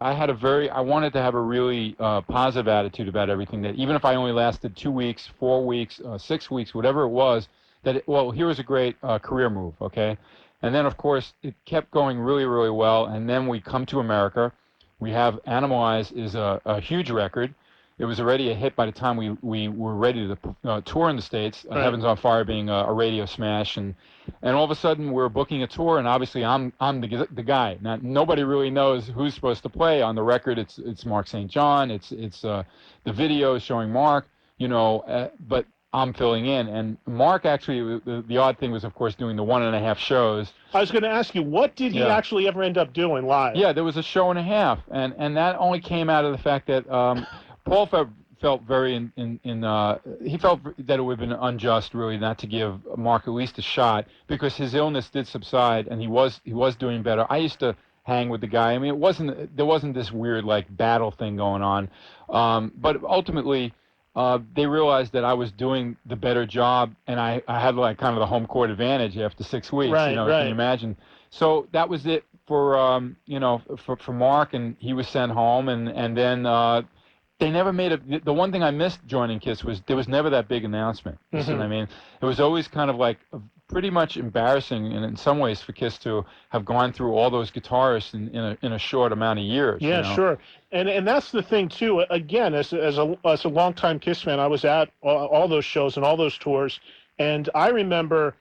I wanted to have a really positive attitude about everything. That even if I only lasted 2 weeks, 4 weeks, 6 weeks, whatever it was, here was a great career move, okay? And then, of course, it kept going really, really well. And then we come to America. We have Animalize is a huge record. It was already a hit by the time we were ready to tour in the States. Right. Heaven's on Fire being a radio smash, and all of a sudden we're booking a tour, and obviously I'm the guy. Now nobody really knows who's supposed to play on the record. It's Mark St. John. It's the video showing Mark, but I'm filling in. And Mark actually, the odd thing was, of course, doing the 1.5 shows. I was going to ask you, what did he actually ever end up doing live? Yeah, there was a show and a half, and that only came out of the fact that Paul felt very he felt that it would have been unjust, really, not to give Mark at least a shot, because his illness did subside and he was doing better. I used to hang with the guy. I mean, there wasn't this weird battle thing going on, but ultimately they realized that I was doing the better job, and I had kind of the home court advantage after 6 weeks. Right, Can you imagine? So that was it for for Mark, and he was sent home, and then. They never made the one thing I missed joining KISS was there was never that big announcement. You see what I mean? It was always kind of pretty much embarrassing, and in some ways, for KISS to have gone through all those guitarists in a short amount of years. Yeah, sure. And that's the thing too. Again, as a longtime KISS fan, I was at all those shows and all those tours, and I remember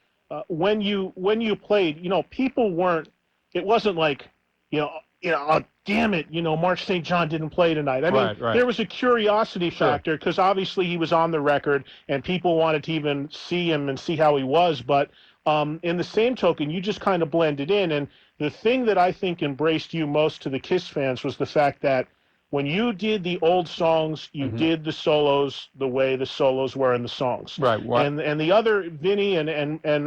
when you played, people weren't. It wasn't like, oh, damn it, Mark St. John didn't play tonight. I mean, there was a curiosity factor, because obviously he was on the record and people wanted to even see him and see how he was. But in the same token, you just kind of blended in. And the thing that I think embraced you most to the KISS fans was the fact that when you did the old songs, you did the solos the way the solos were in the songs. Right. And the other, Vinny, and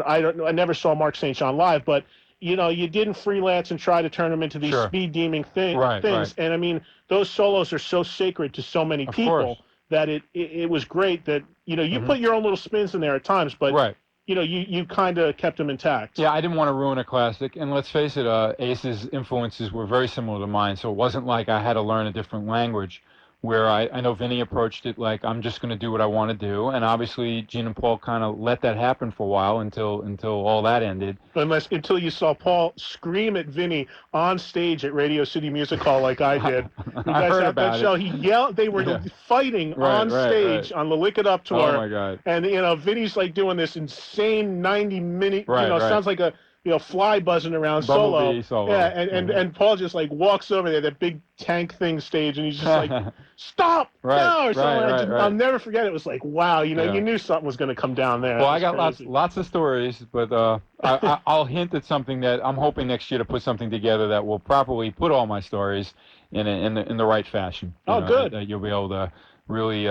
I never saw Mark St. John live, but you didn't freelance and try to turn them into these speed deming things. Right. And I mean, those solos are so sacred to so many people that it was great that, you put your own little spins in there at times, but you kind of kept them intact. Yeah, I didn't want to ruin a classic. And let's face it, Ace's influences were very similar to mine, so it wasn't like I had to learn a different language. Where I know Vinny approached it like, I'm just going to do what I want to do, and obviously Gene and Paul kind of let that happen for a while until all that ended. Until you saw Paul scream at Vinny on stage at Radio City Music Hall like I did. You guys I heard had about that show. He yelled. They were fighting on stage on the Lick It Up tour. Oh my God! And Vinny's doing this insane 90-minute. Sounds like a fly buzzing around solo. Yeah, and Paul just walks over there, that big tank thing stage, and he's just like, stop now, or something. I'll never forget. It was like, wow, you knew something was going to come down there. Well, I got lots of stories, but I'll hint at something that I'm hoping next year to put something together that will properly put all my stories in the right fashion. Good. That you'll be able to really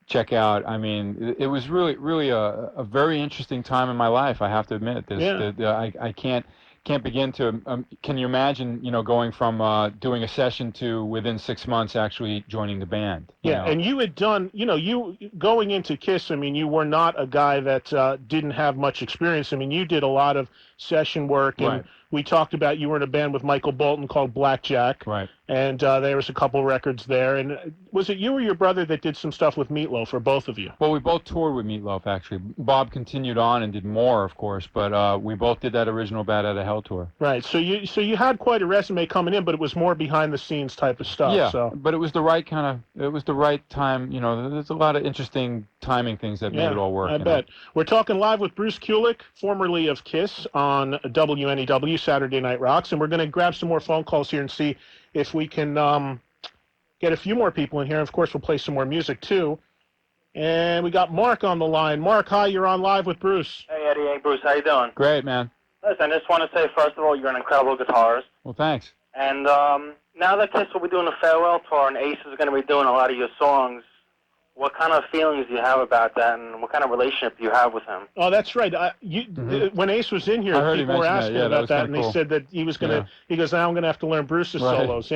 check out. I mean, it was really a very interesting time in my life, I have to admit. I can't begin to can you imagine going from doing a session to within 6 months actually joining the band. And you had done, you going into KISS, I mean, you were not a guy that didn't have much experience. I mean, you did a lot of session work, and we talked about you were in a band with Michael Bolton called Blackjack. Right. And there was a couple records there. And was it you or your brother that did some stuff with Meatloaf, or both of you? Well, we both toured with Meatloaf, actually. Bob continued on and did more, of course, but we both did that original Bat Out of Hell tour. Right. So you had quite a resume coming in, but it was more behind the scenes type of stuff. Yeah. But it was the right time. There's a lot of interesting timing things that made it all work. I bet. We're talking live with Bruce Kulick, formerly of KISS, on WNEW Saturday Night Rocks, and we're going to grab some more phone calls here and see if we can get a few more people in here. Of course, we'll play some more music, too. And we got Mark on the line. Mark, hi, you're on live with Bruce. Hey, Eddie. Hey, Bruce. How you doing? Great, man. Listen, I just want to say, first of all, you're an incredible guitarist. Well, thanks. And now that KISS will be doing a farewell tour and Ace is going to be doing a lot of your songs, what kind of feelings do you have about that, and what kind of relationship do you have with him? Oh, that's right. When Ace was in here, people were asking about that, and they said that he was going to, he goes, now I'm going to have to learn Bruce's solos,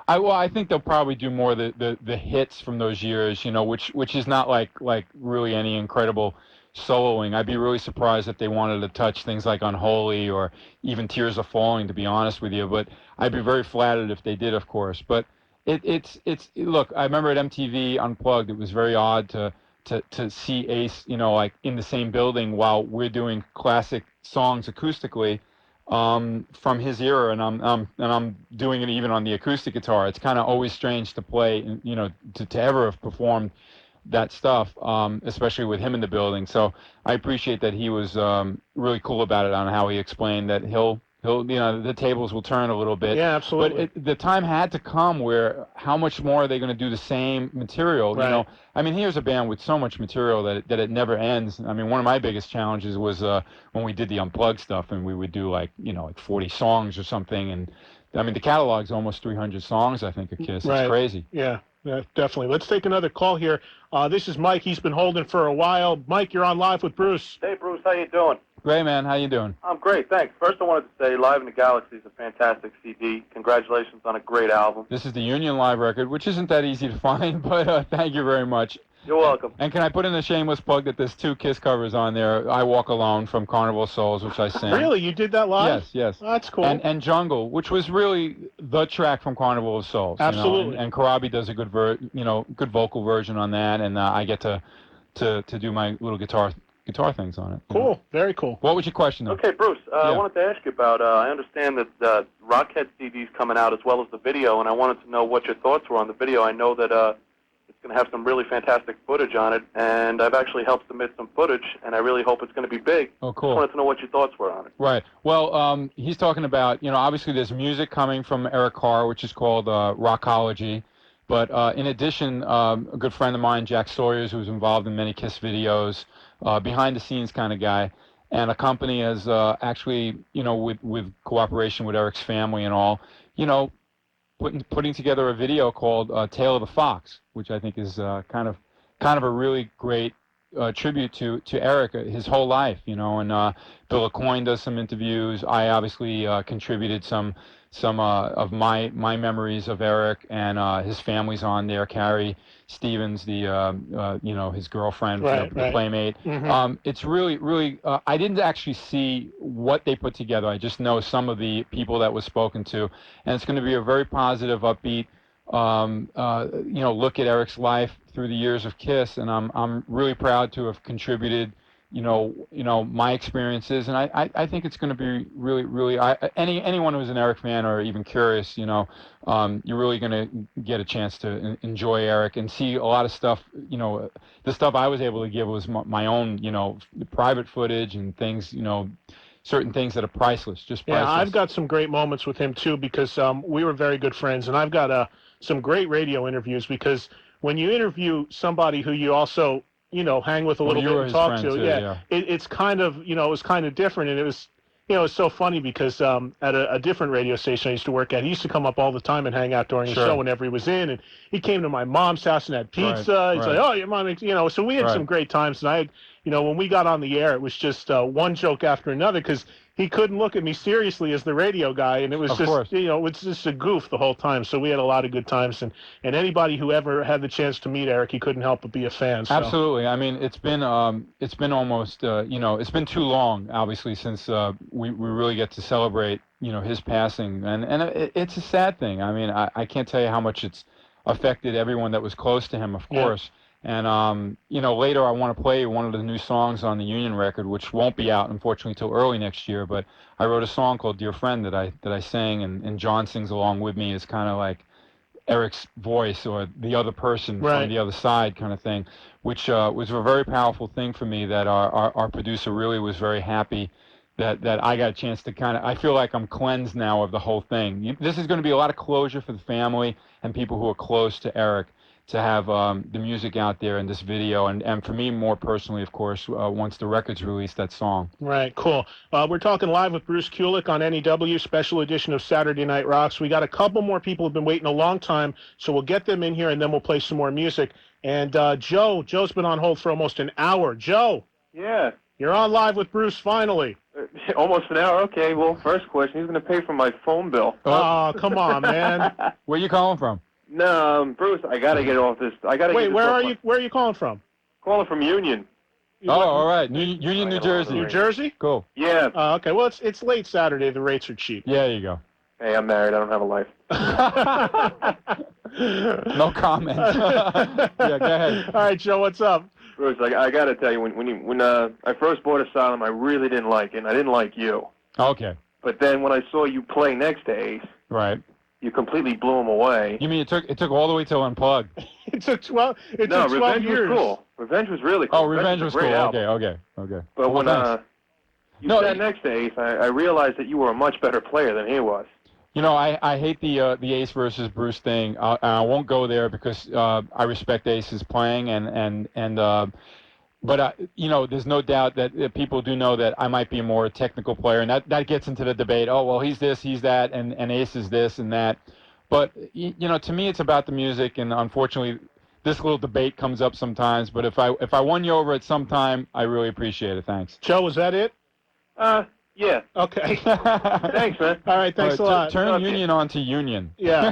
I think they'll probably do more the hits from those years, which is not like really any incredible soloing. I'd be really surprised if they wanted to touch things like Unholy or even Tears Are Falling, to be honest with you. But I'd be very flattered if they did, of course. But look, I remember at MTV Unplugged, it was very odd to see Ace, like in the same building while we're doing classic songs acoustically from his era, and I'm doing it even on the acoustic guitar. It's kind of always strange to play, to ever have performed that stuff, especially with him in the building. So I appreciate that he was really cool about it, on how he explained that he'll the tables will turn a little bit. Yeah, absolutely. But the time had to come where how much more are they going to do the same material? Right. I mean, here's a band with so much material that it never ends. I mean, one of my biggest challenges was when we did the Unplugged stuff, and we would do like 40 songs or something, and I mean the catalog's almost 300 songs, I think, of Kiss. Right. It's crazy. Yeah, definitely. Let's take another call here. This is Mike. He's been holding for a while. Mike, you're on live with Bruce. Hey, Bruce, how you doing? Great, man. How you doing? I'm great, thanks. First, I wanted to say Live in the Galaxy is a fantastic CD. Congratulations on a great album. This is the Union Live record, which isn't that easy to find, but thank you very much. You're welcome. And can I put in a shameless plug that there's 2 Kiss covers on there? I Walk Alone from Carnival of Souls, which I sing. Really? You did that live? Yes. Oh, that's cool. And Jungle, which was really the track from Carnival of Souls. Absolutely. And Karabi does a good good vocal version on that, and I get to do my little guitar things on it. Cool. Very cool. What was your question, though? Okay, Bruce, I wanted to ask you about, I understand that the Rockhead CD's coming out as well as the video, and I wanted to know what your thoughts were on the video. I know that it's going to have some really fantastic footage on it, and I've actually helped submit some footage, and I really hope it's going to be big. Oh, cool. I wanted to know what your thoughts were on it. Right. Well, he's talking about, obviously there's music coming from Eric Carr, which is called Rockology. But in addition, a good friend of mine, Jack Sawyers, who's involved in many Kiss videos, behind-the-scenes kind of guy, and a company has actually, with cooperation with Eric's family and all, putting together a video called Tale of the Fox, which I think is kind of a really great tribute to Eric, his whole life, and Bill Aucoin does some interviews. I obviously contributed some of my memories of Eric, and his family's on there. Carrie Stevens, his girlfriend, right. playmate. Mm-hmm. It's really. I didn't actually see what they put together. I just know some of the people that was spoken to, and it's going to be a very positive, upbeat, look at Eric's life through the years of Kiss, and I'm really proud to have contributed. My experiences, and I think it's going to be really. Anyone who's an Eric fan or even curious, you're really going to get a chance to enjoy Eric and see a lot of stuff. The stuff I was able to give was my own, private footage and things, certain things that are priceless, just priceless. Yeah, I've got some great moments with him too, because we were very good friends, and I've got some great radio interviews, because when you interview somebody who you also hang with a little bit and talk to. Too, yeah. It's kind of, it was kind of different, and it was so funny because at a different radio station I used to work at, he used to come up all the time and hang out during the show whenever he was in, and he came to my mom's house and had pizza. Right, He's like, oh, your mom makes, so we had some great times, and I had, when we got on the air, it was just one joke after another, because he couldn't look at me seriously as the radio guy, and it was it's just a goof the whole time. So we had a lot of good times, and anybody who ever had the chance to meet Eric, he couldn't help but be a fan. So. Absolutely. I mean, it's been almost it's been too long, obviously, since we really get to celebrate his passing, and it's a sad thing. I mean, I can't tell you how much it's affected everyone that was close to him, of course. And later I want to play one of the new songs on the Union record, which won't be out, unfortunately, till early next year. But I wrote a song called "Dear Friend" that I sang, and John sings along with me. It's kind of like Eric's voice or the other person from the other side, kind of thing, which was a very powerful thing for me. That our producer really was very happy that I got a chance to I feel like I'm cleansed now of the whole thing. This is going to be a lot of closure for the family and people who are close to Eric, to have the music out there in this video, and for me more personally, of course, once the record's released, that song. Right, cool. We're talking live with Bruce Kulick on NEW, special edition of Saturday Night Rocks. We got a couple more people who've been waiting a long time, so we'll get them in here, and then we'll play some more music. And Joe's been on hold for almost an hour. Joe. Yeah. You're on live with Bruce, finally. Almost an hour? Okay, well, first question, who's going to pay for my phone bill? Oh, come on, man. Where you calling from? No, Bruce, I got to get off this. I got to. Wait, where are you calling from? Calling from Union. You Oh, what- all right. Union, New Jersey. New Jersey? Cool. Yeah. Okay. Well, it's late Saturday. The rates are cheap. Yeah, there you go. Hey, I'm married. I don't have a life. No comment. Yeah, go ahead. All right, Joe. What's up? Bruce, I got to tell you, when I first bought Asylum, I really didn't like it, and I didn't like you. Okay. But then when I saw you play next to Ace, Right. you completely blew him away. You mean it took all the way till Unplugged? It took 12. It No, took 12 Revenge years. was cool. Revenge was really cool. Oh, Revenge was a great cool. album. Okay. But Well, when thanks. you No, sat next to Ace, I realized that you were a much better player than he was. You know, I hate the Ace versus Bruce thing. I won't go there because I respect Ace's playing but you know, there's no doubt that people do know that I might be a more technical player, and that gets into the debate. Oh, well, he's this, he's that, and Ace is this and that. But you know, to me, it's about the music, and unfortunately, this little debate comes up sometimes. But if I won you over at some time, I really appreciate it. Thanks. Joe, was that it? Yeah. Okay. Thanks, man. All right. Thanks a lot. Turn Okay. Union on to Union. Yeah.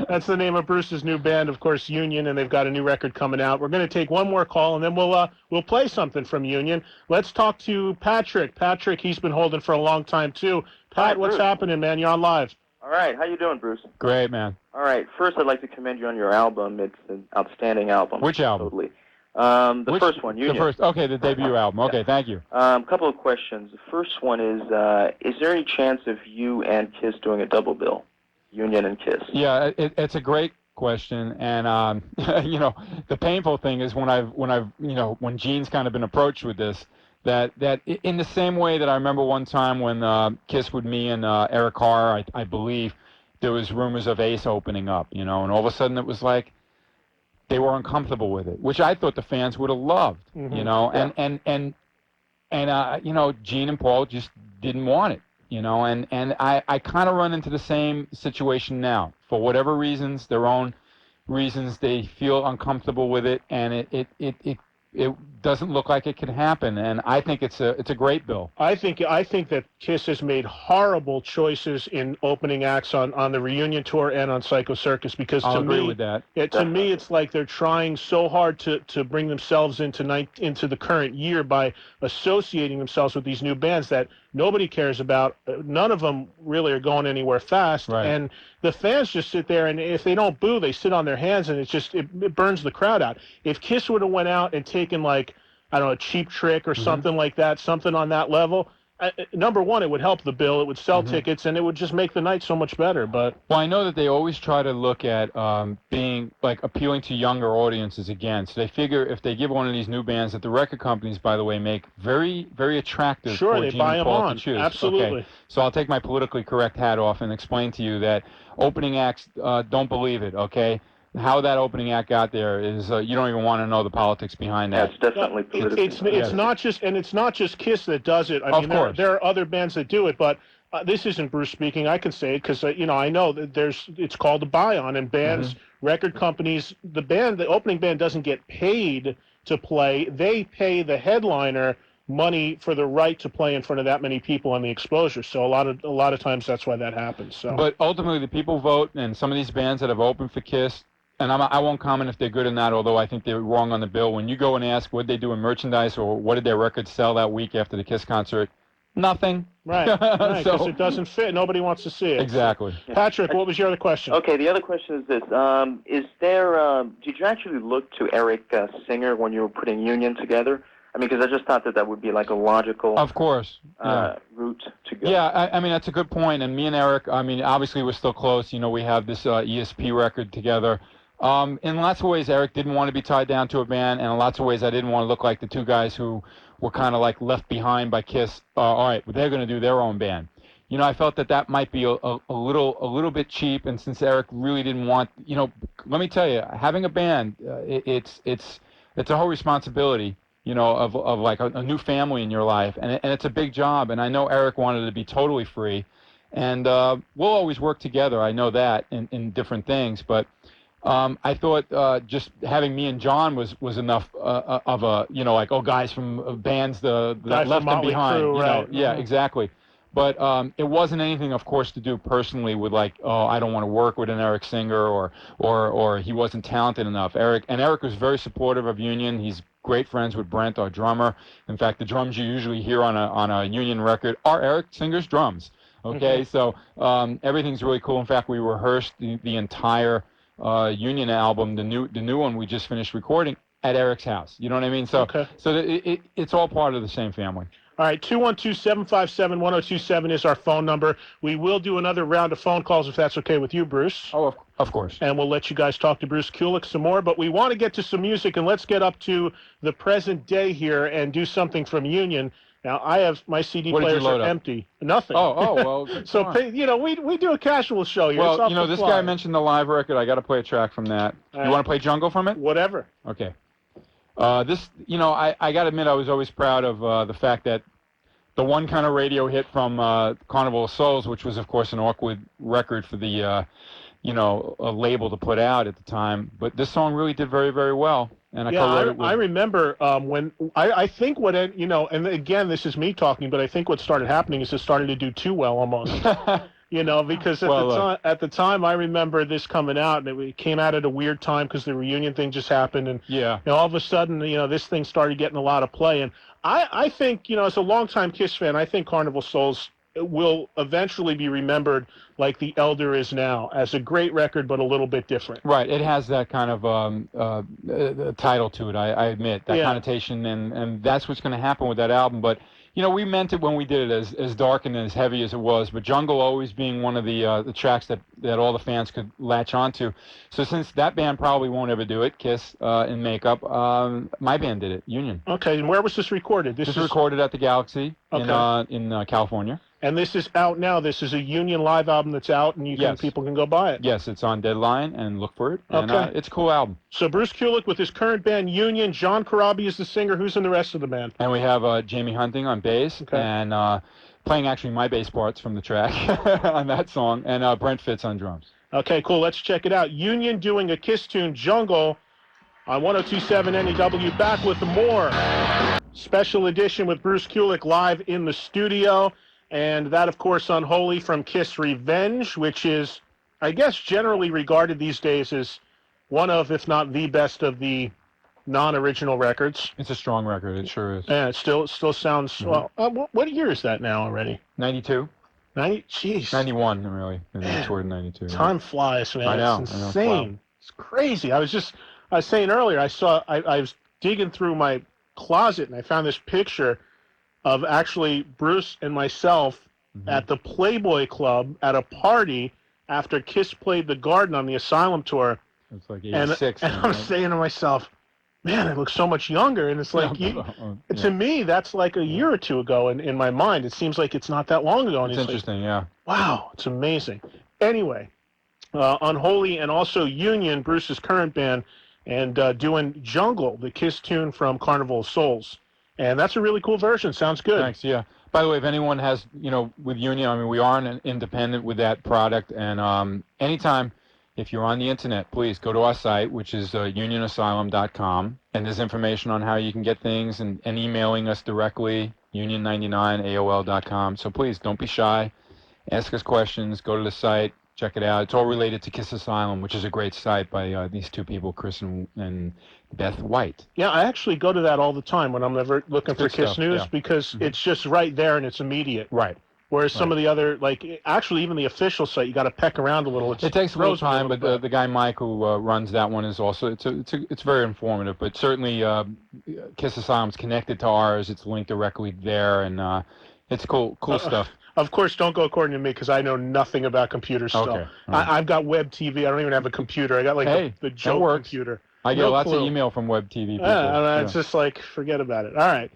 That's the name of Bruce's new band, of course, Union, and they've got a new record coming out. We're going to take one more call, and then we'll play something from Union. Let's talk to Patrick. Patrick, he's been holding for a long time, too. Pat, Hi, what's Bruce. happening, man? You're on live. All right, how you doing, Bruce? Great, man. All right, first I'd like to commend you on your album. It's an outstanding album. Which album? Totally. The first one, Union. The debut album. Okay, thank you. Couple of questions. The first one is there any chance of you and Kiss doing a double bill? Union and Kiss. Yeah, it's a great question, and you know, the painful thing is when Gene's kind of been approached with this, that in the same way that I remember one time when Kiss with me and Eric Carr, I believe, there was rumors of Ace opening up, you know, and all of a sudden it was like they were uncomfortable with it, which I thought the fans would have loved, you know, and you know, Gene and Paul just didn't want it, you know, and I kind of run into the same situation now. For whatever reasons, their own reasons, they feel uncomfortable with it, and it doesn't look like it can happen, and I think it's a great bill. I think that Kiss has made horrible choices in opening acts on the reunion tour and on Psycho Circus, because I'll to agree me, with that. to me, it's like they're trying so hard to bring themselves into the current year by associating themselves with these new bands that nobody cares about. None of them really are going anywhere fast, Right. and the fans just sit there, and if they don't boo, they sit on their hands, and it burns the crowd out. If Kiss would have went out and taken, like, I don't know, a Cheap Trick or something like that, something on that level, number one, it would help the bill, it would sell tickets, and it would just make the night so much better. But Well, I know that they always try to look at being, like, appealing to younger audiences again. So they figure if they give one of these new bands that the record companies, by the way, make very, very attractive sure, for they Gene buy and them Paul on. to choose. Absolutely. Okay. So I'll take my politically correct hat off and explain to you that opening acts don't believe it, okay? How that opening act got there is you don't even want to know the politics behind Yeah, that. it's definitely politically. It's not just Kiss that does it. I Of mean, course. there are other bands that do it, but this isn't Bruce speaking. I can say it because you know, I know that it's called a buy-on, and bands, record companies, the opening band doesn't get paid to play. They pay the headliner money for the right to play in front of that many people on the exposure. So a lot of times that's why that happens. So. But ultimately, the people vote, and some of these bands that have opened for Kiss, and I won't comment if they're good or not, although I think they're wrong on the bill. When you go and ask what they do in merchandise or what did their records sell that week after the Kiss concert, nothing. Right, because So- it doesn't fit. Nobody wants to see it. Exactly. Patrick, what was your other question? Okay, the other question is this: is there? Did you actually look to Eric Singer when you were putting Union together? I mean, because I just thought that would be like a logical Of course. Yeah. route to go. Yeah, I mean, that's a good point. And me and Eric, I mean, obviously we're still close. You know, we have this ESP record together. In lots of ways, Eric didn't want to be tied down to a band, and in lots of ways, I didn't want to look like the two guys who were kind of like left behind by Kiss. All right, well, they're going to do their own band. You know, I felt that might be a little bit cheap, and since Eric really didn't want, you know, let me tell you, having a band, it's a whole responsibility. You know, of like a new family in your life, and it's a big job. And I know Eric wanted to be totally free, and we'll always work together. I know that in different things, but I thought just having me and John was enough of a, you know, like, oh, guys from bands that Guys left from them Motley behind. Crue, you know, right. yeah, exactly. But it wasn't anything, of course, to do personally with like, oh, I don't want to work with an Eric singer, or he wasn't talented enough. Eric was very supportive of Union. He's great friends with Brent, our drummer. In fact, the drums you usually hear on a Union record are Eric Singer's drums. Okay, so everything's really cool. In fact, we rehearsed the entire Union album, the new one we just finished recording, at Eric's house. You know what I mean? So it's all part of the same family. All right, 212-757-1027 is our phone number. We will do another round of phone calls if that's okay with you, Bruce. Oh, of course. And we'll let you guys talk to Bruce Kulick some more. But we want to get to some music, and let's get up to the present day here and do something from Union. Now, I have my CD players are empty. Nothing. Oh, well. So, you know, we do a casual show here. Well, you know, this guy mentioned the live record. I got to play a track from that. You want to play Jungle from it? Whatever. Okay. This, you know, I got to admit, I was always proud of the fact that the one kind of radio hit from Carnival of Souls, which was, of course, an awkward record for the, you know, a label to put out at the time. But this song really did very, very well. And I remember when I think what, you know, and again, this is me talking, but I think what started happening is it started to do too well almost. You know, because at the time, I remember this coming out, and it came out at a weird time because the reunion thing just happened, and you know, all of a sudden, you know, this thing started getting a lot of play. And I think, you know, as a longtime Kiss fan, I think Carnival Souls will eventually be remembered like The Elder is now, as a great record, but a little bit different. Right. It has that kind of title to it, I admit, that connotation, and that's what's going to happen with that album. But you know, we meant it when we did it as dark and as heavy as it was, but Jungle always being one of the tracks that all the fans could latch onto. So since that band probably won't ever do it, Kiss in makeup, my band did it, Union. Okay, and where was this recorded? This is recorded at the Galaxy in California. And this is out now. This is a Union live album that's out, and people can go buy it. Yes, it's on Deadline, and look for it. Okay. And it's a cool album. So Bruce Kulick with his current band, Union. John Corabi is the singer. Who's in the rest of the band? And we have Jamie Hunting on bass, and playing actually my bass parts from the track on that song, and Brent Fitz on drums. Okay, cool. Let's check it out. Union doing a Kiss tune, Jungle, on 102.7 NEW. Back with more special edition with Bruce Kulick live in the studio. And that, of course, Unholy from Kiss Revenge, which is, I guess, generally regarded these days as one of, if not the best of the non-original records. It's a strong record. It sure is. Yeah, it still sounds, well, what year is that now already? 92. 91, really. And they toured in 92. Time flies, man. I know. It's insane. Wow. It's crazy. I was saying earlier, I was digging through my closet, and I found this picture of actually Bruce and myself at the Playboy Club at a party after Kiss played the Garden on the Asylum tour. It's like 86. And I'm saying to myself, man, I look so much younger. And it's like, to me, that's like a year or two ago in my mind. It seems like it's not that long ago. And it's interesting, like, wow, it's amazing. Anyway, Unholy and also Union, Bruce's current band, and doing Jungle, the Kiss tune from Carnival of Souls. And that's a really cool version. Sounds good. Thanks, yeah. By the way, if anyone has, you know, with Union, I mean, we are an independent with that product. And anytime, if you're on the internet, please go to our site, which is unionasylum.com. And there's information on how you can get things and emailing us directly, union99aol.com. So please, don't be shy. Ask us questions. Go to the site. Check it out. It's all related to Kiss Asylum, which is a great site by these two people, Chris and Beth White. Yeah, I actually go to that all the time when I'm ever looking for Kiss news because it's just right there and it's immediate. Right. Whereas some of the other, like, actually even the official site, you got to peck around a little. It takes a little time, but the guy Mike who runs that one is also it's very informative. But certainly, Kiss Asylum's connected to ours. It's linked directly there, and it's cool stuff. Of course, don't go according to me because I know nothing about computers still. Okay. I've got web TV. I don't even have a computer. I got like the joke computer. I get lots of email from web TV people. It's just like, forget about it. All right.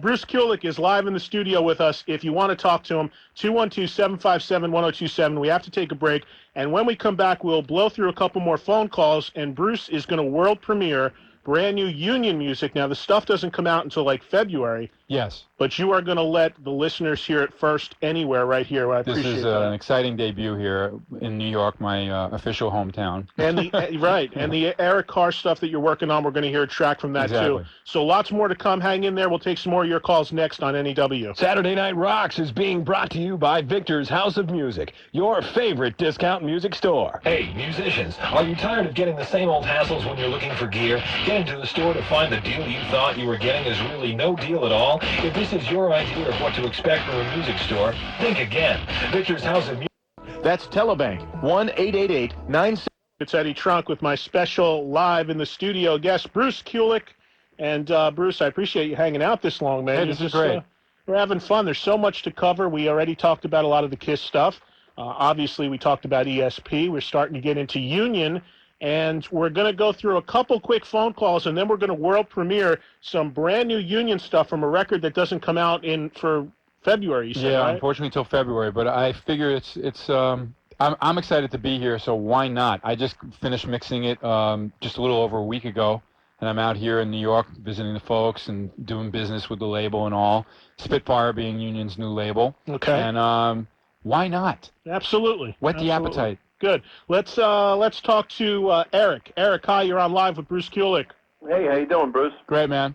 Bruce Kulick is live in the studio with us. If you want to talk to him, 212-757-1027. We have to take a break. And when we come back, we'll blow through a couple more phone calls, and Bruce is going to world premiere brand new Union music. Now, the stuff doesn't come out until like February. Yes. But you are going to let the listeners hear it first anywhere right here. I This appreciate is that. an exciting debut here in New York, my official hometown. And the Eric Carr stuff that you're working on, we're going to hear a track from that Exactly. too. So lots more to come. Hang in there. We'll take some more of your calls next on NEW. Saturday Night Rocks is being brought to you by Victor's House of Music, your favorite discount music store. Hey, musicians, are you tired of getting the same old hassles when you're looking for gear? Get into the store to find the deal you thought you were getting is really no deal at all? If this is your idea of what to expect from a music store, think again. Victor's House of Music. That's Telebank, 1-888-96. It's Eddie Trunk with my special live in the studio guest, Bruce Kulick. And Bruce, I appreciate you hanging out this long, man. Hey, this is great. We're having fun. There's so much to cover. We already talked about a lot of the KISS stuff. Obviously, we talked about ESP. We're starting to get into Union. And we're going to go through a couple quick phone calls, and then we're going to world premiere some brand new Union stuff from a record that doesn't come out for February, you said, Yeah, right? unfortunately till February, but I figure I'm excited to be here, so why not? I just finished mixing it just a little over a week ago, and I'm out here in New York visiting the folks and doing business with the label and all. Spitfire being Union's new label. Okay. And why not? Absolutely. Whet the Absolutely. appetite. Good. Let's talk to Eric. Eric, hi, you're on live with Bruce Kulick. Hey, how you doing, Bruce? Great, man.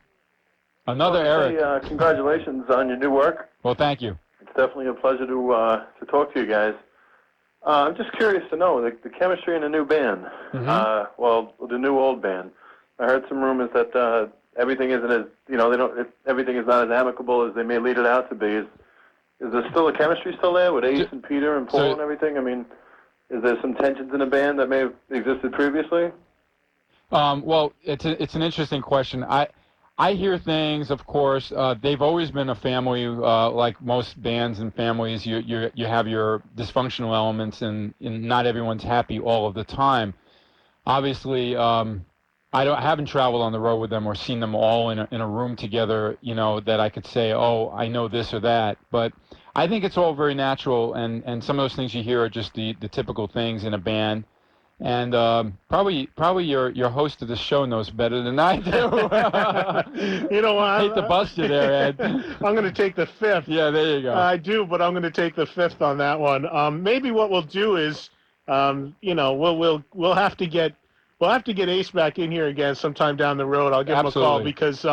Another Eric. Hey, congratulations on your new work. Well, thank you. It's definitely a pleasure to talk to you guys. I'm just curious to know the chemistry in the new band. Well, the new old band. I heard some rumors that everything isn't as everything is not as amicable as they may lead it out to be. Is there still a chemistry still there with Ace and Peter and Paul and everything? I mean, is there some tensions in the band that may have existed previously? Well, it's an interesting question. I hear things, of course. They've always been a family, like most bands and families. You have your dysfunctional elements, and not everyone's happy all of the time. Obviously, I haven't traveled on the road with them or seen them all in a room together. That I could say, oh, I know this or that. But I think it's all very natural, and some of those things you hear are just the typical things in a band. And probably your host of the show knows better than I do. You know what? I hate to bust you there, Ed. I'm going to take the fifth. Yeah, there you go. I do, but I'm going to take the fifth on that one. Maybe what we'll do is, we'll have to get Ace back in here again sometime down the road. I'll give him a call because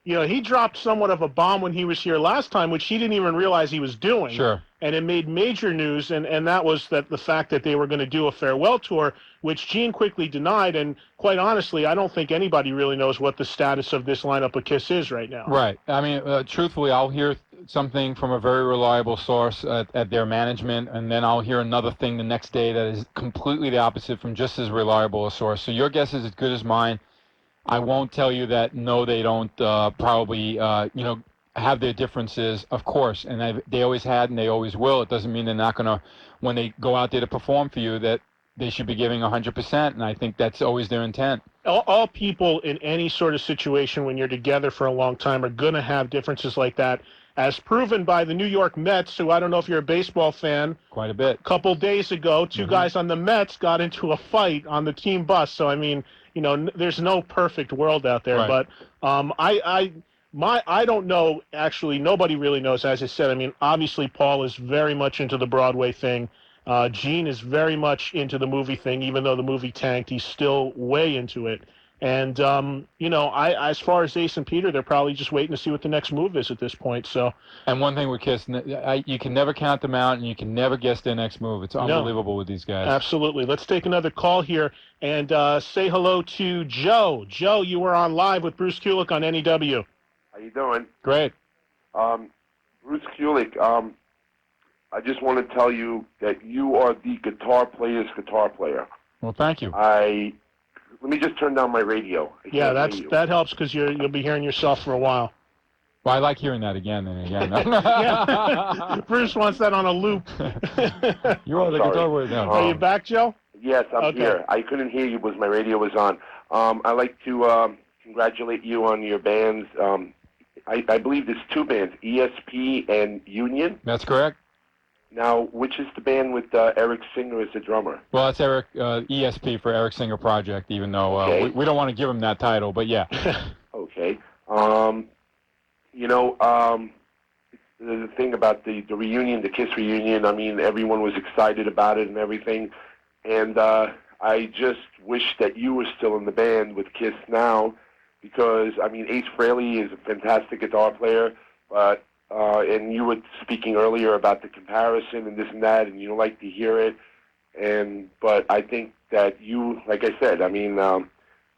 he dropped somewhat of a bomb when he was here last time, which he didn't even realize he was doing. Sure. And it made major news, and that was the fact that they were going to do a farewell tour, which Gene quickly denied. And quite honestly, I don't think anybody really knows what the status of this lineup of KISS is right now. Right. I mean, truthfully, I'll hear something from a very reliable source at their management, and then I'll hear another thing the next day that is completely the opposite from just as reliable a source. So your guess is as good as mine. I won't tell you that no, they don't probably have their differences, of course, and they always had and they always will. It doesn't mean they're not going to, when they go out there to perform for you, that they should be giving 100%, and I think that's always their intent. All people in any sort of situation when you're together for a long time are going to have differences like that, as proven by the New York Mets, who I don't know if you're a baseball fan. Quite a bit. A couple days ago, two guys on the Mets got into a fight on the team bus. So, I mean, there's no perfect world out there. Right. But I don't know, actually, nobody really knows, as I said. I mean, obviously, Paul is very much into the Broadway thing. Gene is very much into the movie thing, even though the movie tanked. He's still way into it. And, as far as Ace and Peter, they're probably just waiting to see what the next move is at this point. So. And one thing with KISS, you can never count them out, and you can never guess their next move. It's unbelievable with these guys. Absolutely. Let's take another call here and say hello to Joe. Joe, you were on live with Bruce Kulick on NEW. How you doing? Great. Bruce Kulick, I just want to tell you that you are the guitar player's guitar player. Well, thank you. Let me just turn down my radio. Yeah, that helps because you'll be hearing yourself for a while. Well, I like hearing that again and again. Yeah. Bruce wants that on a loop. You're on the guitar player now. Are you back, Joe? Yes, I'm here. I couldn't hear you because my radio was on. I'd like to congratulate you on your bands. I believe there's two bands, ESP and Union. That's correct. Now, which is the band with Eric Singer as the drummer? Well, that's Eric ESP for Eric Singer Project, even though we don't want to give him that title, but yeah. Okay. The thing about the reunion, the KISS reunion, I mean, everyone was excited about it and everything. And I just wish that you were still in the band with KISS now because, I mean, Ace Frehley is a fantastic guitar player, but and you were speaking earlier about the comparison and this and that, and you don't like to hear it. But I think that you, like I said, I mean,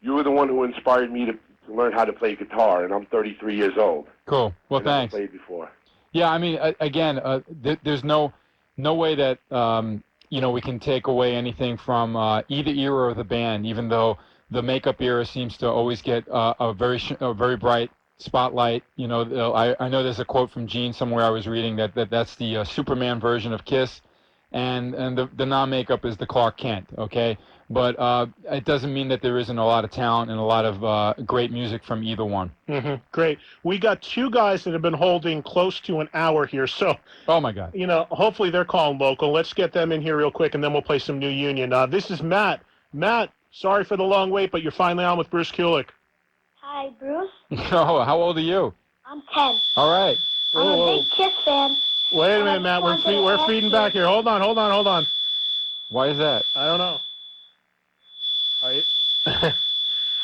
you were the one who inspired me to learn how to play guitar, and I'm 33 years old. Cool. Well, thanks. I've never played before. Yeah, I mean, again, there's no way that we can take away anything from either era of the band, even though the makeup era seems to always get a very bright spotlight. I know there's a quote from Gene somewhere I was reading that's the Superman version of KISS, and the non-makeup is the Clark Kent. Okay, but it doesn't mean that there isn't a lot of talent and a lot of great music from either one. Mm-hmm. Great. We got two guys that have been holding close to an hour here, so oh my God. Hopefully they're calling local. Let's get them in here real quick, and then we'll play some New Union. This is Matt. Matt, sorry for the long wait, but you're finally on with Bruce Kulick. Hi, Bruce. Oh, how old are you? I'm 10. All right. I'm a big KISS fan. Wait a minute, Matt. We're feeding back here. Hold on. Why is that? I don't know.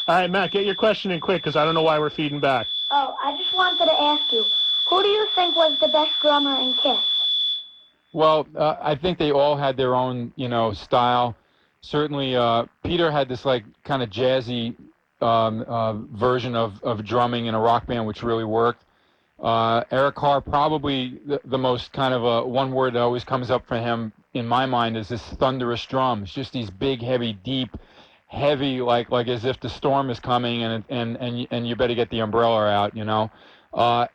All right, Matt, get your question in quick because I don't know why we're feeding back. Oh, I just wanted to ask you, who do you think was the best drummer in KISS? Well, I think they all had their own, style. Certainly, Peter had this kind of jazzy version of drumming in a rock band, which really worked. Eric Carr, probably the most kind of one word that always comes up for him in my mind is this thunderous drums, just these big, heavy, deep, heavy, like as if the storm is coming, and you better get the umbrella out,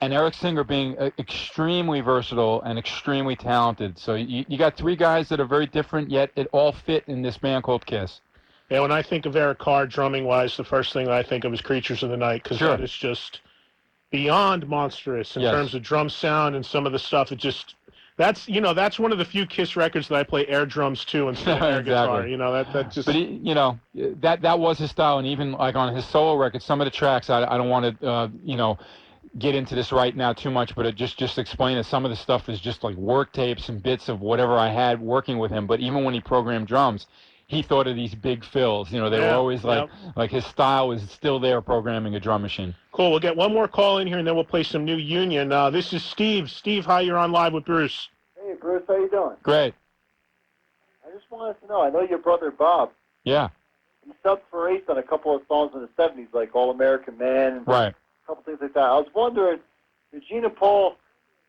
And Eric Singer being extremely versatile and extremely talented. So you got three guys that are very different, yet it all fit in this band called KISS. Yeah, when I think of Eric Carr drumming-wise, the first thing I think of is Creatures of the Night, because that is just beyond monstrous in terms of drum sound and some of the stuff. That's one of the few KISS records that I play air drums to instead of air guitar. That just. But that was his style, and even on his solo records, some of the tracks I don't want to get into this right now too much, but just explain that some of the stuff is just like work tapes and bits of whatever I had working with him. But even when he programmed drums, he thought of these big fills. They were always like his style is still there programming a drum machine. Cool. We'll get one more call in here, and then we'll play some New Union. This is Steve. Steve, hi, you're on live with Bruce. Hey, Bruce, how you doing? Great. I just wanted to know, I know your brother Bob. Yeah. He subbed for Ace on a couple of songs in the 70s, like All American Man. Right. A couple things like that. I was wondering, did Gina Paul,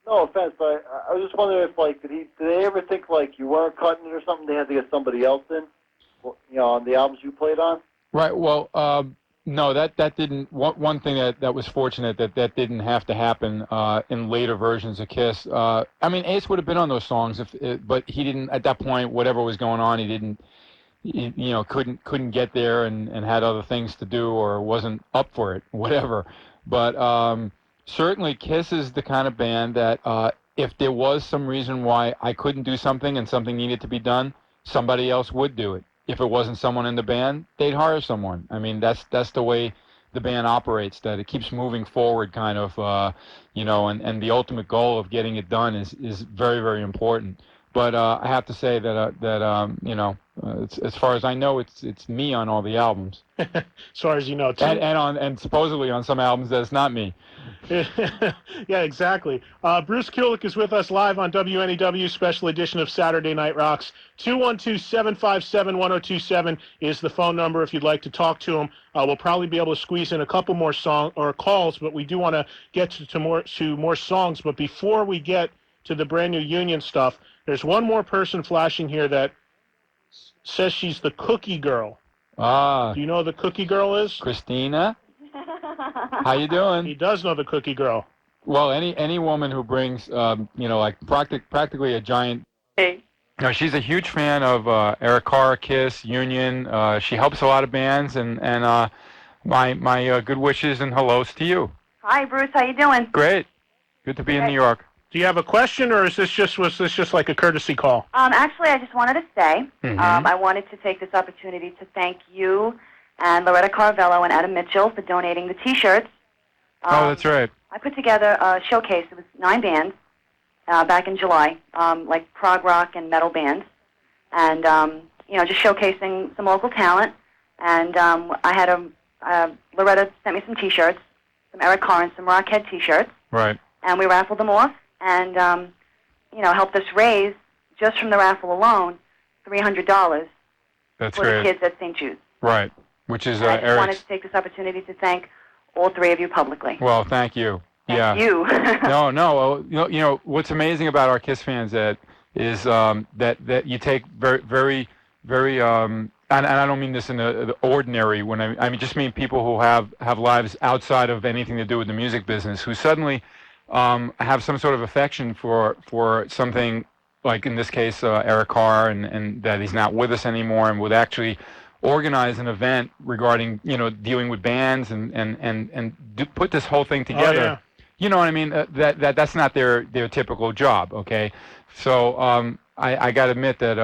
no offense, but I was just wondering if, did they ever think, you weren't cutting it or something, they had to get somebody else in? On the albums you played on? Right. Well, no, that didn't. One thing that was fortunate that didn't have to happen in later versions of KISS. I mean, Ace would have been on those songs but he didn't at that point. Whatever was going on, he didn't. Couldn't get there and had other things to do or wasn't up for it. Whatever. But certainly, KISS is the kind of band that if there was some reason why I couldn't do something and something needed to be done, somebody else would do it. If it wasn't someone in the band, they'd hire someone. I mean, that's the way the band operates, that it keeps moving forward kind of, and the ultimate goal of getting it done is very, very important. But I have to say that as far as I know, it's me on all the albums. As far as you know, too. And supposedly on some albums that's not me. Yeah, exactly. Bruce Kulick is with us live on WNEW Special Edition of Saturday Night Rocks. 212-757-1027 is the phone number if you'd like to talk to him. We'll probably be able to squeeze in a couple more calls, but we do want to get to more songs. But before we get to the brand new Union stuff, there's one more person flashing here that says she's the Cookie Girl. Ah. Do you know who the Cookie Girl is? Christina? How you doing? He does know the Cookie Girl. Well, any woman who brings, practically a giant. Hey. She's a huge fan of Eric Carr, KISS, Union. She helps a lot of bands, and my good wishes and hellos to you. Hi, Bruce. How you doing? Great. Good to be in New York. Do you have a question, or was this just like a courtesy call? Actually, I just wanted to say, I wanted to take this opportunity to thank you and Loretta Carvello and Adam Mitchell for donating the T-shirts Oh, that's right. I put together a showcase. It was 9 bands back in July, like prog rock and metal bands, and just showcasing some local talent. And I had Loretta sent me some T-shirts, some Eric Carr and some Rockhead T-shirts. Right. And we raffled them off, and helped us raise, just from the raffle alone, $300 That's for great. the kids at St. Jude's. Right. Which is And I just Eric's. wanted to take this opportunity to thank all 3 of you publicly. Well, thank you. Thank you. No. What's amazing about our Kiss fans is that you take very, very, and I don't mean this in the ordinary. When I just mean people who have lives outside of anything to do with the music business, who suddenly have some sort of affection for something, like in this case Eric Carr, and that he's not with us anymore, and would actually organize an event regarding dealing with bands and put this whole thing together. Oh, yeah. You know what I mean? That's not their typical job. Okay, so I got to admit that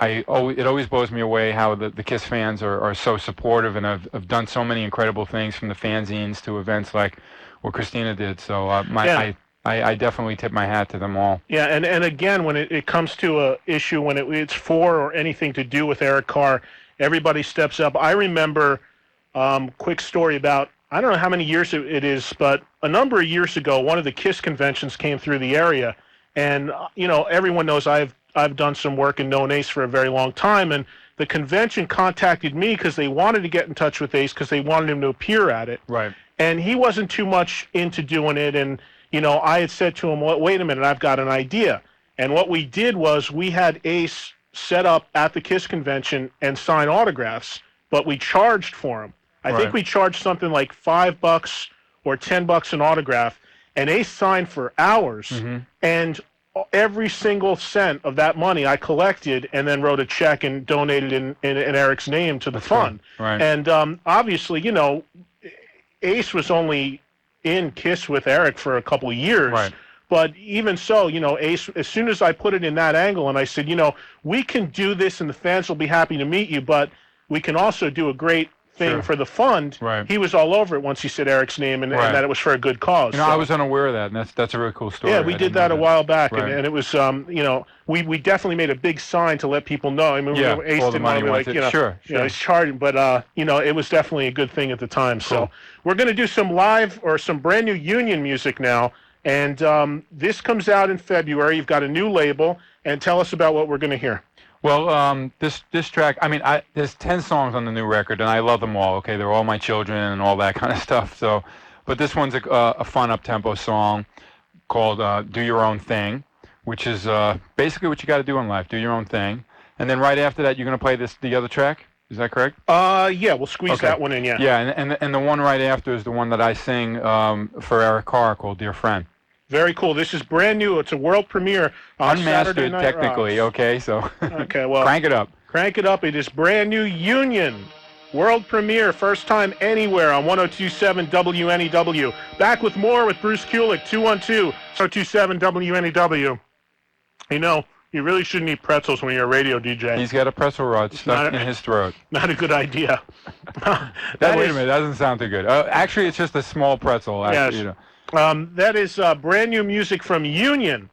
it always blows me away how the Kiss fans are so supportive and have done so many incredible things, from the fanzines to events like what Christina did. So I definitely tip my hat to them all. Yeah, and again, when it comes to a issue, when it's for or anything to do with Eric Carr, everybody steps up. I remember, quick story about, I don't know how many years it is, but a number of years ago, one of the KISS conventions came through the area, and everyone knows I've done some work in Known Ace for a very long time, and the convention contacted me because they wanted to get in touch with Ace because they wanted him to appear at it. Right. And he wasn't too much into doing it, and I had said to him, well, wait a minute, I've got an idea. And what we did was we had Ace set up at the KISS convention and sign autographs, but we charged for them. I think we charged something like $5 or $10 an autograph, and Ace signed for hours, and every single cent of that money I collected and then wrote a check and donated in Eric's name to the fund. Right. And obviously, Ace was only in KISS with Eric for a couple of years. Right. But even so, Ace, as soon as I put it in that angle and I said, we can do this and the fans will be happy to meet you, but we can also do a great thing for the fund. Right. He was all over it once he said Eric's name and that it was for a good cause. I was unaware of that, and that's a really cool story. Yeah, we did that a while back, Right. and it was, we definitely made a big sign to let people know. I mean, Ace all the didn't want money to be went like, to, sure. he's charging, but, it was definitely a good thing at the time. Cool. So we're going to do some live or some brand new Union music now, and this comes out in February. You've got a new label, and tell us about what we're going to hear. Well, this track, there's 10 songs on the new record, and I love them all. Okay, they're all my children and all that kind of stuff. So, but this one's a fun up-tempo song called "Do Your Own Thing," which is basically what you got to do in life: do your own thing. And then right after that, you're going to play the other track. Is that correct? Yeah, we'll squeeze that one in. Yeah. Yeah, and the one right after is the one that I sing for Eric Carr called "Dear Friend." Very cool. This is brand new. It's a world premiere on Saturday Unmastered, Night technically. Rocks. Okay, so Okay, well, crank it up. Crank it up. It is brand new Union. World premiere, first time anywhere on 102.7 WNEW. Back with more with Bruce Kulick, 212-1027 WNEW. You really shouldn't eat pretzels when you're a radio DJ. He's got a pretzel rod stuck in his throat. Not a good idea. Wait a minute, that doesn't sound too good. Actually, it's just a small pretzel. Actually, Yes. That is brand new music from Union.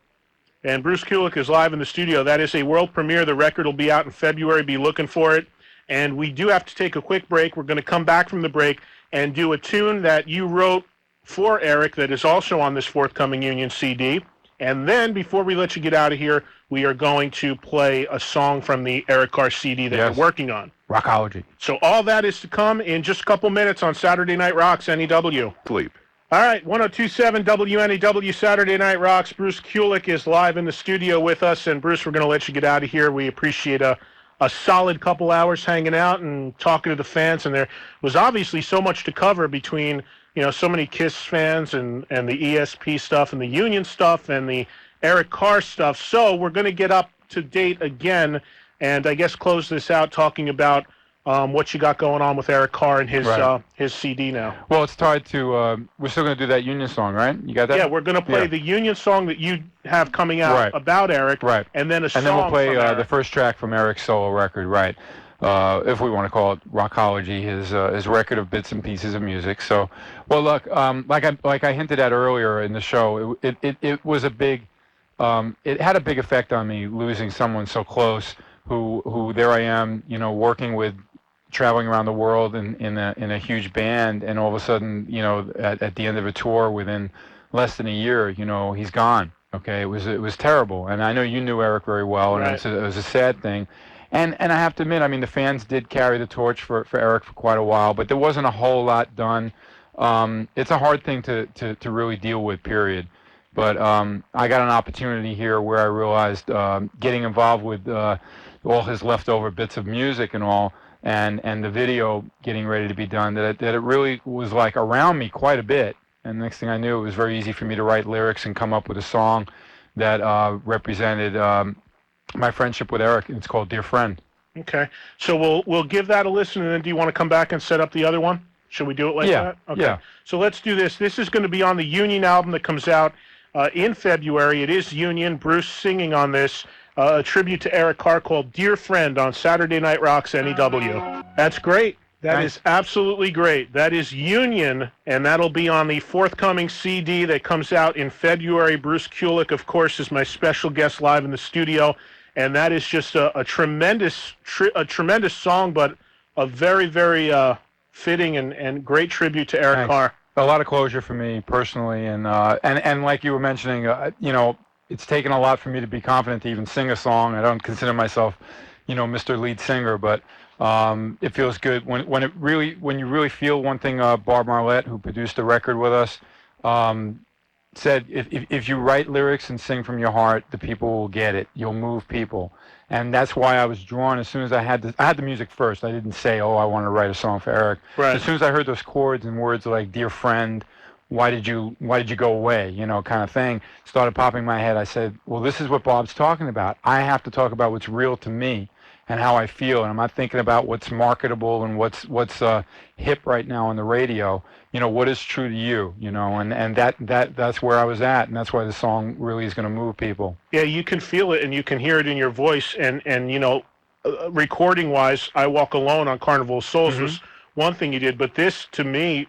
And Bruce Kulick is live in the studio. That is a world premiere. The record will be out in February. Be looking for it. And we do have to take a quick break. We're going to come back from the break and do a tune that you wrote for Eric that is also on this forthcoming Union CD. And then, before we let you get out of here, we are going to play a song from the Eric Carr CD that you're working on. Rockology. So all that is to come in just a couple minutes on Saturday Night Rocks, NEW. Sleep. All right, 102.7 WNEW, Saturday Night Rocks. Bruce Kulick is live in the studio with us. And, Bruce, we're going to let you get out of here. We appreciate a solid couple hours hanging out and talking to the fans. And there was obviously so much to cover between, so many KISS fans and the ESP stuff and the Union stuff and the Eric Carr stuff. So we're going to get up to date again and I guess close this out talking about what you got going on with Eric Carr and his CD now. Well, it's tied to, we're still going to do that Union song, right? You got that? Yeah, we're going to play the Union song that you have coming out about Eric. Right. And then a song and then we'll play from Eric. the first track from Eric's solo record, right. if we want to call it Rockology, his record of bits and pieces of music. So, well, look, like I hinted at earlier in the show, it was a big, it had a big effect on me losing someone so close. Who there I am, working with, traveling around the world in a huge band, and all of a sudden, at the end of a tour, within less than a year, he's gone. Okay, it was terrible, and I know you knew Eric very well, and Right. it was a sad thing. And I have to admit, I mean, the fans did carry the torch for Eric for quite a while, but there wasn't a whole lot done. It's a hard thing to really deal with, period. But I got an opportunity here where I realized getting involved with all his leftover bits of music and all, and the video getting ready to be done, that it really was like around me quite a bit. And next thing I knew, it was very easy for me to write lyrics and come up with a song that represented my friendship with Eric. It's called Dear Friend. Okay. So we'll give that a listen, and then do you want to come back and set up the other one? Should we do it like that? Okay. Yeah. So let's do this. This is going to be on the Union album that comes out in February. It is Union. Bruce singing on this. A tribute to Eric Carr called Dear Friend on Saturday Night Rocks NEW. That's great. That is absolutely great. That is Union, and that'll be on the forthcoming CD that comes out in February. Bruce Kulick, of course, is my special guest live in the studio, and that is just a tremendous song, but a very, very fitting and great tribute to Eric Carr. A lot of closure for me personally, and like you were mentioning, it's taken a lot for me to be confident to even sing a song. I don't consider myself, Mr. Lead Singer, but it feels good when you really feel one thing. Barb Marlette, who produced the record with us, said if you write lyrics and sing from your heart, the people will get it. You'll move people, and that's why I was drawn. As soon as I had the music first. I didn't say, I want to write a song for Eric. Right. As soon as I heard those chords and words like "Dear Friend," why did you go away, kind of thing, started popping in my head. I said, well, this is what Bob's talking about. I have to talk about what's real to me and how I feel, and I'm not thinking about what's marketable and what's hip right now on the radio. What is true to you, and that's where I was at, and that's why the song really is going to move people. Yeah, you can feel it and you can hear it in your voice, and recording wise, I Walk Alone on Carnival of Souls was one thing you did, but this, to me,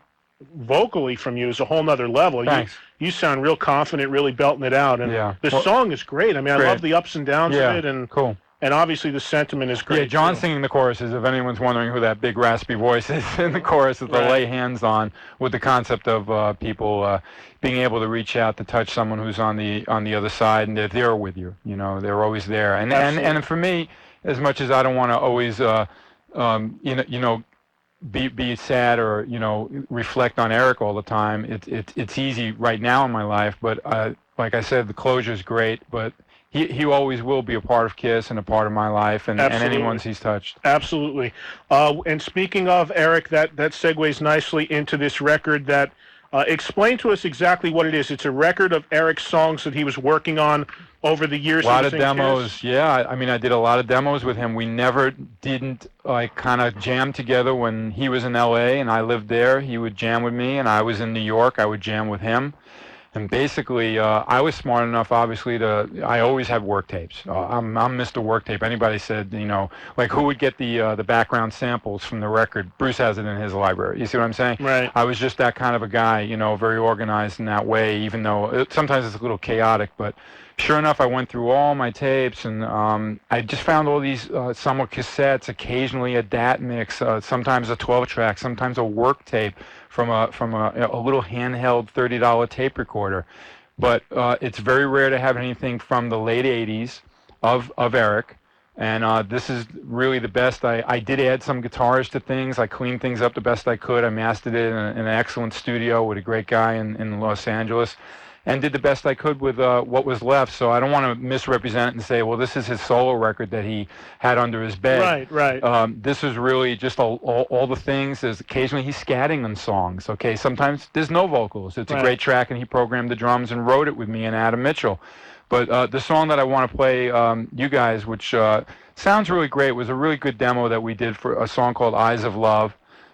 vocally from you is a whole nother level. Thanks. You sound real confident, really belting it out, and the song is great. I mean, I love the ups and downs of it, and cool. And obviously the sentiment is great. Yeah, John too. Singing the choruses, if anyone's wondering who that big raspy voice is in the chorus, is to lay hands on, with the concept of people being able to reach out to touch someone who's on the other side, and they're there with you. They're always there. And for me, as much as I don't want to always be sad or reflect on Eric all the time, it's easy right now in my life. But like I said, the closure is great, but he always will be a part of KISS and a part of my life and anyone's he's touched. Absolutely. And speaking of Eric, that segues nicely into this record that explain to us exactly what it is. It's a record of Eric's songs that he was working on over the years. A lot of demos, yeah. I mean, I did a lot of demos with him. We never didn't kind of jam together. When he was in L.A. and I lived there, he would jam with me, and I was in New York, I would jam with him. And basically, I was smart enough, obviously, I always had work tapes. I'm Mr. Work Tape. Anybody said, who would get the background samples from the record? Bruce has it in his library. You see what I'm saying? Right. I was just that kind of a guy, very organized in that way, even though sometimes it's a little chaotic. But sure enough, I went through all my tapes, and I just found all these, some were cassettes, occasionally a DAT mix, sometimes a 12-track, sometimes a work tape from a little handheld $30 tape recorder. But it's very rare to have anything from the late 80s of Eric. And this is really the best. I did add some guitars to things. I cleaned things up the best I could. I mastered it in an excellent studio with a great guy in Los Angeles, and did the best I could with what was left. So I don't want to misrepresent it and say, well, this is his solo record that he had under his bed. Right. This is really just all the things. There's occasionally he's scatting on songs. Okay, sometimes there's no vocals. It's a great track, and he programmed the drums and wrote it with me and Adam Mitchell. But the song that I want to play, you guys, which sounds really great, was a really good demo that we did for a song called Eyes of Love.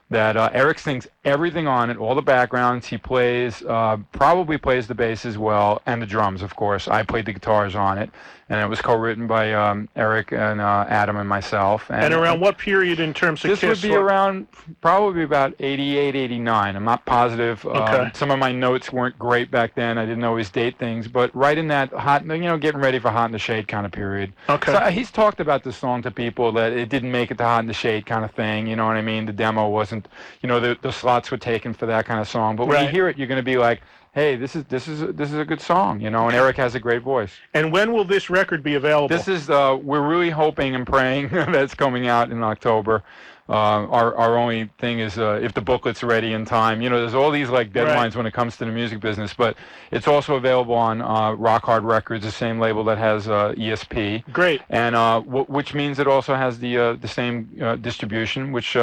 that Eric sings everything on it, all the backgrounds. He plays, probably plays the bass as well, and the drums, of course. I played the guitars on it, and it was co-written by Eric and Adam and myself. And around what period in terms of This Kiss? would be around probably about 88, 89. I'm not positive. Okay. Some of my notes weren't great back then. I didn't always date things, but right in that hot, getting ready for Hot in the Shade kind of period. Okay. So he's talked about this song to people that it didn't make it to Hot in the Shade kind of thing. You know what I mean? The demo wasn't, the slots were taken for that kind of song. But when you hear it, you're going to be like, hey, this is a good song, and Eric has a great voice. And when will this record be available? This is we're really hoping and praying that it's coming out in October. Our only thing is if the booklet's ready in time. There's all these deadlines when it comes to the music business, but it's also available on Rock Hard Records, the same label that has ESP. Great. And which means it also has the same distribution. Which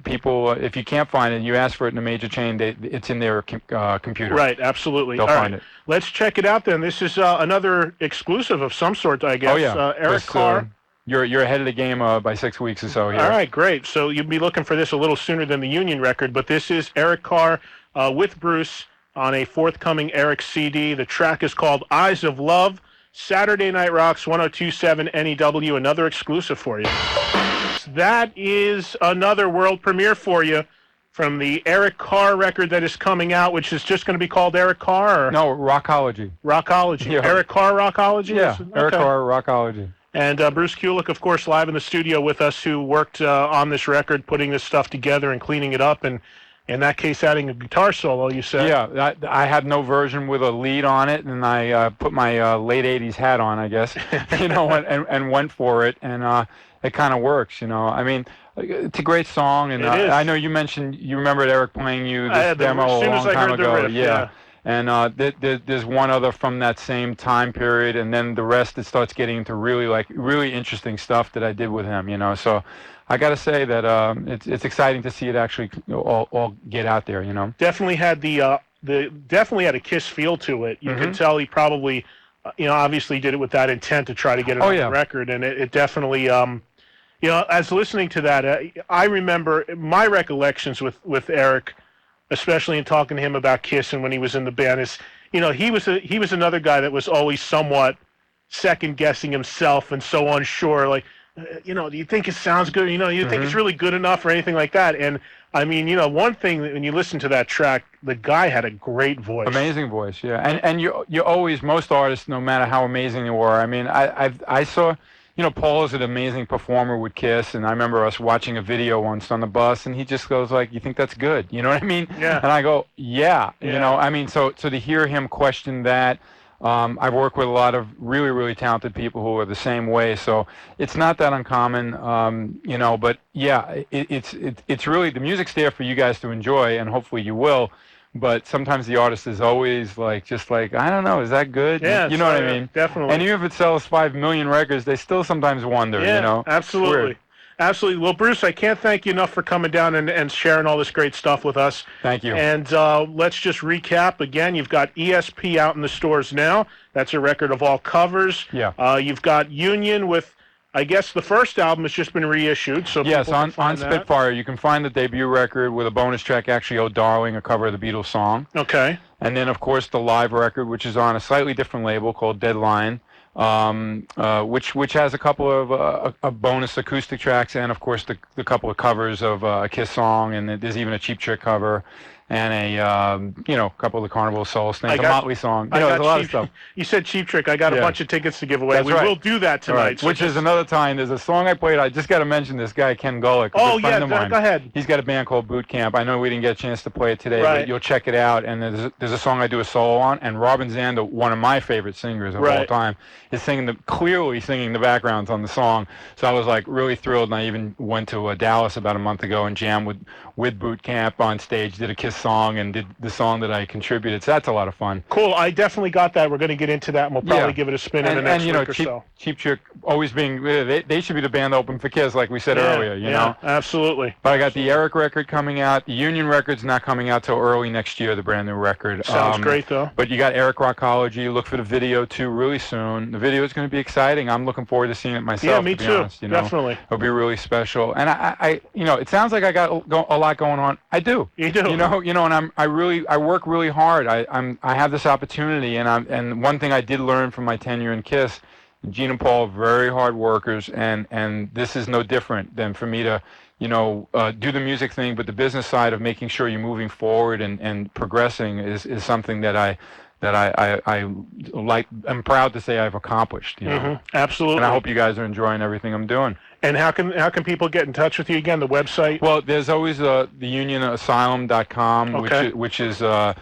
people, if you can't find it, you ask for it in a major chain, it's in their computer. Right. Absolutely. They'll find it. Let's check it out then. This is another exclusive of some sort, I guess. Oh yeah. Eric Carr. You're ahead of the game by 6 weeks or so here. All right, great. So you'll be looking for this a little sooner than the Union record, but this is Eric Carr with Bruce on a forthcoming Eric CD. The track is called Eyes of Love. Saturday Night Rocks 102.7 NEW, another exclusive for you. That is another world premiere for you from the Eric Carr record that is coming out, which is just going to be called Eric Carr? Or? No, Rockology. Rockology. Yeah. Eric Carr Rockology? Yeah, Eric Carr Rockology. And Bruce Kulick, of course, live in the studio with us, who worked on this record, putting this stuff together and cleaning it up, and in that case, adding a guitar solo, you said? Yeah, I had no version with a lead on it, and I put my late 80s hat on, I guess, and went for it, and it kind of works, I mean, it's a great song, and I know you mentioned, you remembered Eric playing you this demo a long time ago. Riff, yeah. And there's one other from that same time period, and then the rest, it starts getting into really interesting stuff that I did with him, So I got to say that it's exciting to see it actually all get out there, Definitely had definitely had a Kiss feel to it. You can tell he probably, obviously did it with that intent to try to get it on the record, and it definitely, as listening to that, I remember my recollections with Eric, especially in talking to him about Kiss and when he was in the band, is he was another guy that was always somewhat second guessing himself and so unsure, like, do you think it sounds good? You think it's really good enough or anything like that? And I mean, one thing when you listen to that track, the guy had a great voice, amazing voice, yeah. And you always, most artists, no matter how amazing they were. I mean, I saw. Paul is an amazing performer with Kiss, and I remember us watching a video once on the bus, and he just goes like, "You think that's good?" You know what I mean? Yeah. And I go, "Yeah." I mean, so to hear him question that, I've worked with a lot of really, really talented people who are the same way, so it's not that uncommon, But yeah, it's really, the music's there for you guys to enjoy, and hopefully you will. But sometimes the artist is always I don't know, is that good? Yeah, you know what I mean? Definitely. And even if it sells 5 million records, they still sometimes wonder, Absolutely. Absolutely. Well, Bruce, I can't thank you enough for coming down and sharing all this great stuff with us. Thank you. And let's just recap again. You've got ESP out in the stores now. That's a record of all covers. Yeah. You've got Union with, I guess the first album has just been reissued. So yes, on Spitfire, you can find the debut record with a bonus track, actually, "Oh Darling," a cover of the Beatles song. Okay. And then, of course, the live record, which is on a slightly different label called Deadline, which has a couple of bonus acoustic tracks, and of course the couple of covers of a Kiss song, and there's even a Cheap Trick cover, and a couple of the Carnival Souls things, a Motley song. There's a lot of stuff. You said Cheap Trick. I got a bunch of tickets to give away. That's we will do that tonight. Right. Which is another time. There's a song I played. I just got to mention this guy, Ken Gulick. Oh, friend of mine. Go ahead. He's got a band called Boot Camp. I know we didn't get a chance to play it today, but you'll check it out. And there's a song I do a solo on, and Robin Zander, one of my favorite singers of all time, is clearly singing the backgrounds on the song. So I was really thrilled, and I even went to Dallas about a month ago and jammed with Boot Camp on stage, did a Kiss his song and did the song that I contributed. So that's a lot of fun. Cool. I definitely got that. We're going to get into that, and we'll probably give it a spin in the next week or so. Cheap Trick always being they should be the band open for Kiss, like we said earlier. You know, absolutely. But I got the Eric record coming out. The Union record's not coming out till early next year. The brand new record. Sounds great though. But you got Eric Rockology. Look for the video too really soon. The video is going to be exciting. I'm looking forward to seeing it myself. Yeah, me to be too. Honest, you know? Definitely. It'll be really special. And I it sounds like I got a lot going on. I do. You do. You know, and I work really hard. I have this opportunity, and one thing I did learn from my tenure in Kiss, Gene and Paul are very hard workers, and this is no different than for me to, do the music thing, but the business side of making sure you're moving forward and progressing is something that I like. I'm proud to say I've accomplished. Absolutely. And I hope you guys are enjoying everything I'm doing. And how can people get in touch with you again? The website? Well, there's always the Union Asylum.com, okay. which is the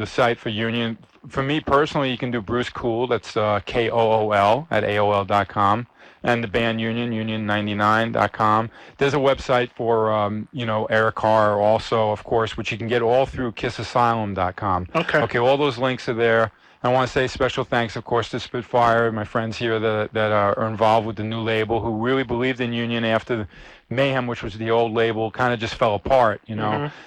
site for Union. For me personally, you can do Bruce Cool. That's KOOL at AOL.com. And the band Union99.com. There's a website for, Eric Carr also, of course, which you can get all through kissasylum.com. Okay, all those links are there. I want to say special thanks, of course, to Spitfire, my friends here that are involved with the new label, who really believed in Union after Mayhem, which was the old label, kind of just fell apart,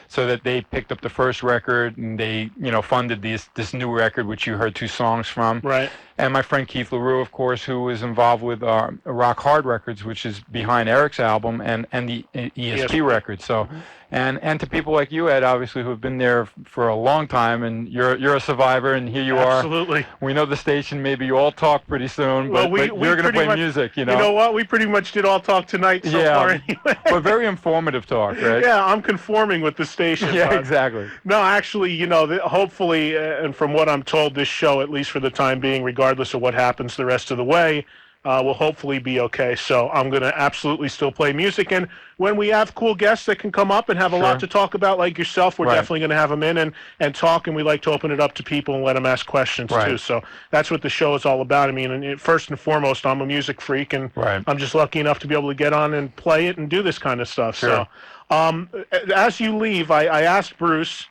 so that they picked up the first record and they, funded this new record, which you heard 2 songs from. Right. And my friend Keith LaRue, of course, who was involved with Rock Hard Records, which is behind Eric's album, and the ESP record. So, and to people like you, Ed, obviously, who have been there for a long time, and you're a survivor, and here you are. Absolutely. We know the station. Maybe you all talk pretty soon, but you're going to play music, You know what? We pretty much did all talk tonight so far anyway. But very informative talk, right? Yeah, I'm conforming with the station. Yeah, exactly. No, actually, hopefully, and from what I'm told, this show, at least for the time being, regardless of what happens the rest of the way, will hopefully be okay. So I'm going to absolutely still play music. And when we have cool guests that can come up and have a lot to talk about, like yourself, we're definitely going to have them in and talk. And we like to open it up to people and let them ask questions too. So that's what the show is all about. I mean, first and foremost, I'm a music freak, and I'm just lucky enough to be able to get on and play it and do this kind of stuff. Sure. So as you leave, I asked Bruce,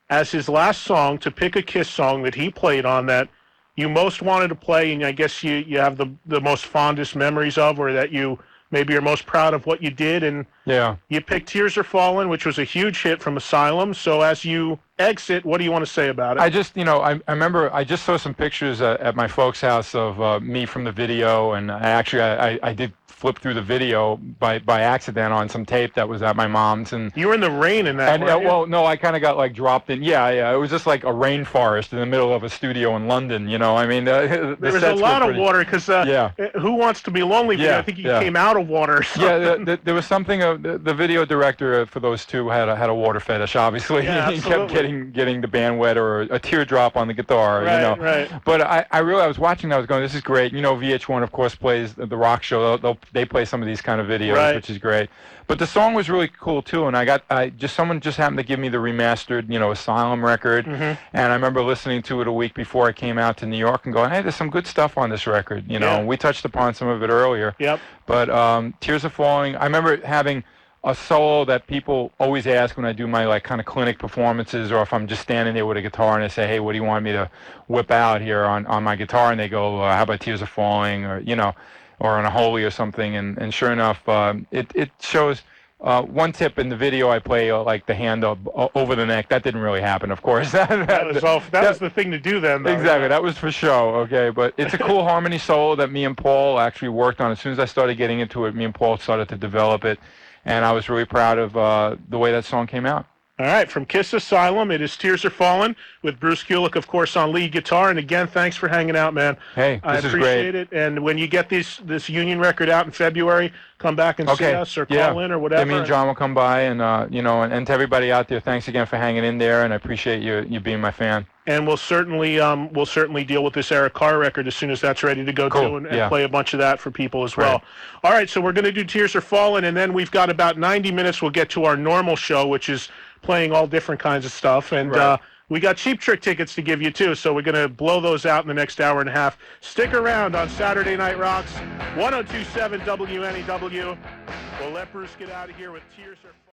as his last song, to pick a Kiss song that he played on that you most wanted to play, and I guess you have the most fondest memories of, or that you maybe are most proud of what you did. And you picked Tears Are Falling, which was a huge hit from Asylum. So as you exit, what do you want to say about it? I just, I remember I just saw some pictures at my folks' house of me from the video, and I did flip through the video by accident on some tape that was at my mom's. And you were in the rain in that. Well, no, I kind of got dropped in. Yeah, it was just like a rainforest in the middle of a studio in London. I mean, there was a lot of water because Who Wants to Be Lonely? I think you came out of water. Yeah, there was something of the video director for those two had a water fetish. Obviously, he kept getting the band wet or a teardrop on the guitar. Right. But I was watching that. I was going, this is great. VH1 of course plays the rock show. They play some of these kind of videos, which is great. But the song was really cool too, and someone just happened to give me the remastered, Asylum record, and I remember listening to it a week before I came out to New York and going, hey, there's some good stuff on this record, and we touched upon some of it earlier. Yep. But Tears Are Falling, I remember having a solo that people always ask when I do my kind of clinic performances, or if I'm just standing there with a guitar and I say, hey, what do you want me to whip out here on my guitar? And they go, how about Tears Are Falling, or on a Holy or something, and sure enough, it shows one tip in the video. I play the hand over the neck. That didn't really happen, of course. that was the thing to do then, though. Exactly, that was for show, okay? But it's a cool harmony solo that me and Paul actually worked on. As soon as I started getting into it, me and Paul started to develop it, and I was really proud of the way that song came out. All right, from Kiss Asylum, it is Tears Are Falling with Bruce Kulick, of course, on lead guitar. And again, thanks for hanging out, man. Hey, I appreciate it. And when you get this Union record out in February, come back and see us or call in or whatever. Me and John will come by, and and to everybody out there, thanks again for hanging in there, and I appreciate you being my fan. And we'll certainly deal with this Eric Carr record as soon as that's ready to go too, and play a bunch of that for people as well. All right, so we're going to do Tears Are Falling, and then we've got about 90 minutes. We'll get to our normal show, which is playing all different kinds of stuff, and we got Cheap Trick tickets to give you too, so we're going to blow those out in the next hour and a half. Stick around on Saturday Night Rocks, 102.7 WNEW. We'll let Bruce get out of here with Tears Are Falling.